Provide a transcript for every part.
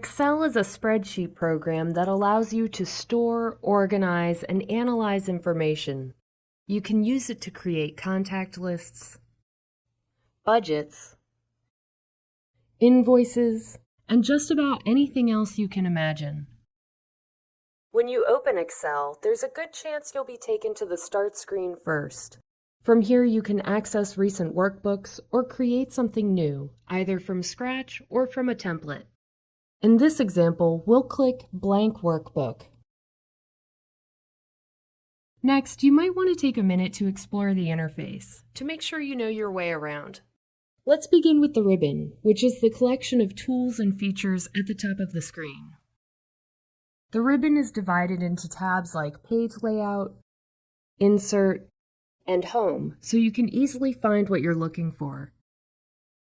Excel is a spreadsheet program that allows you to store, organize, and analyze information. You can use it to create contact lists, budgets, invoices, and just about anything else you can imagine. When you open Excel, there's a good chance you'll be taken to the Start screen first. From here, you can access recent workbooks or create something new, either from scratch or from a template. In this example, we'll click Blank Workbook. Next, you might want to take a minute to explore the interface to make sure you know your way around. Let's begin with the ribbon, which is the collection of tools and features at the top of the screen. The ribbon is divided into tabs like Page Layout, Insert, and Home, so you can easily find what you're looking for.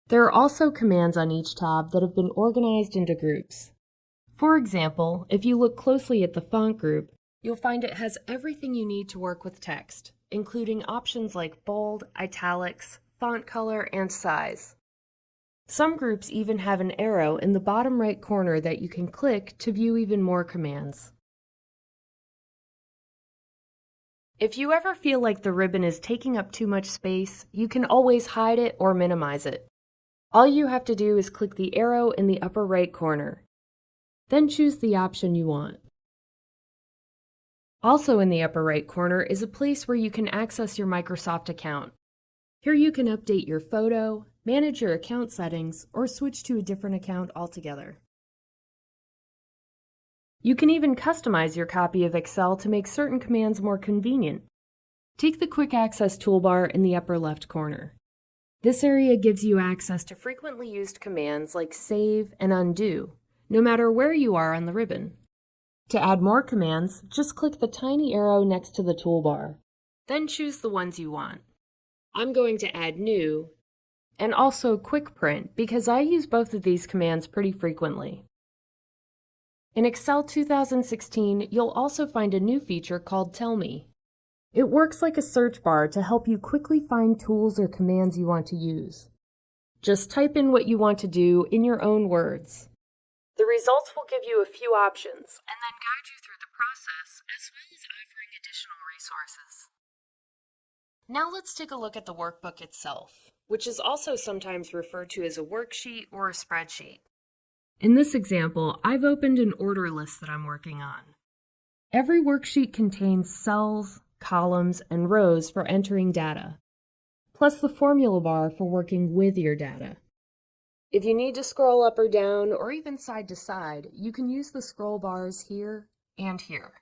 There are also commands on each tab that have been organized into groups. For example, if you look closely at the font group, you'll find it has everything you need to work with text, including options like bold, italics, font color, and size. Some groups even have an arrow in the bottom right corner that you can click to view even more commands. If you ever feel like the ribbon is taking up too much space, you can always hide it or minimize it. All you have to do is click the arrow in the upper right corner. Then choose the option you want. Also in the upper right corner is a place where you can access your Microsoft account. Here you can update your photo, manage your account settings, or switch to a different account altogether. You can even customize your copy of Excel to make certain commands more convenient. Take the Quick Access toolbar in the upper left corner. This area gives you access to frequently used commands like save and undo, no matter where you are on the ribbon. To add more commands, just click the tiny arrow next to the toolbar. Then choose the ones you want. I'm going to add new and also quick print because I use both of these commands pretty frequently. In Excel 2016, you'll also find a new feature called Tell Me. It works like a search bar to help you quickly find tools or commands you want to use. Just type in what you want to do in your own words. The results will give you a few options and then guide you through the process as well as offering additional resources. Now let's take a look at the workbook itself, which is also sometimes referred to as a worksheet or a spreadsheet. In this example, I've opened an order list that I'm working on. Every worksheet contains cells, columns, and rows for entering data, plus the formula bar for working with your data. If you need to scroll up or down, or even side to side, you can use the scroll bars here and here.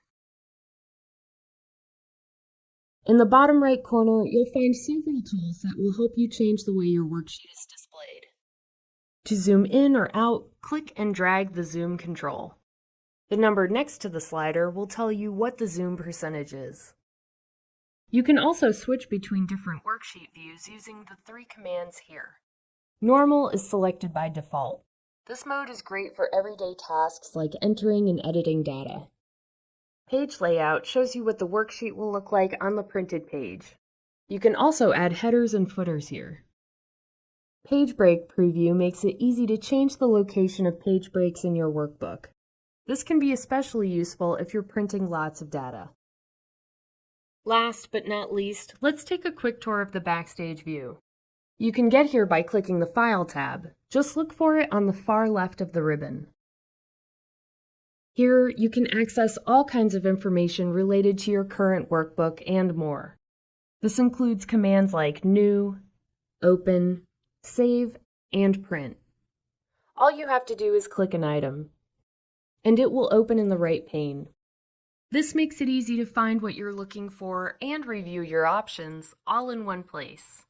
In the bottom right corner, you'll find several tools that will help you change the way your worksheet is displayed. To zoom in or out, click and drag the zoom control. The number next to the slider will tell you what the zoom percentage is. You can also switch between different worksheet views using the 3 commands here. Normal is selected by default. This mode is great for everyday tasks like entering and editing data. Page layout shows you what the worksheet will look like on the printed page. You can also add headers and footers here. Page break preview makes it easy to change the location of page breaks in your workbook. This can be especially useful if you're printing lots of data. Last but not least, let's take a quick tour of the Backstage view. You can get here by clicking the File tab. Just look for it on the far left of the ribbon. Here, you can access all kinds of information related to your current workbook and more. This includes commands like New, Open, Save, and Print. All you have to do is click an item, and it will open in the right pane. This makes it easy to find what you're looking for and review your options all in one place.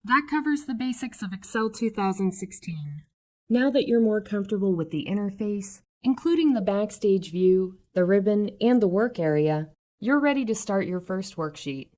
That covers the basics of Excel 2016. Now that you're more comfortable with the interface, including the Backstage view, the ribbon, and the work area, you're ready to start your first worksheet.